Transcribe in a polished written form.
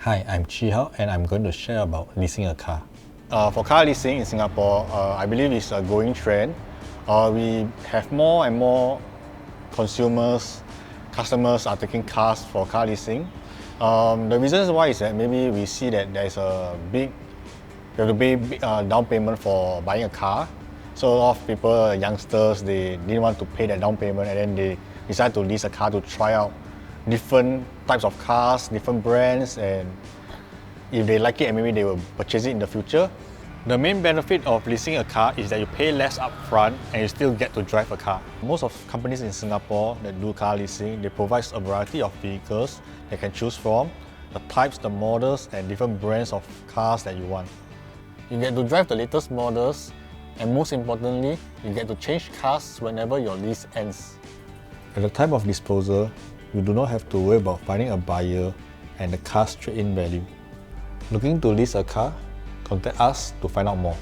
Hi, I'm Chi Hao and I'm going to share about leasing a car. For car leasing in Singapore, I believe it's a growing trend. We have more and more customers are taking cars for car leasing. The reasons why is that maybe we see that there's a you have to pay big down payment for buying a car. So a lot of people, youngsters, they didn't want to pay that down payment and then they decide to lease a car to try out different types of cars, different brands, and if they like it, maybe they will purchase it in the future. The main benefit of leasing a car is that you pay less upfront and you still get to drive a car. Most of companies in Singapore that do car leasing, they provide a variety of vehicles they can choose from, the types, the models, and different brands of cars that you want. You get to drive the latest models, and most importantly, you get to change cars whenever your lease ends. At the time of disposal, you do not have to worry about finding a buyer and the car's trade-in value. Looking to lease a car? Contact us to find out more.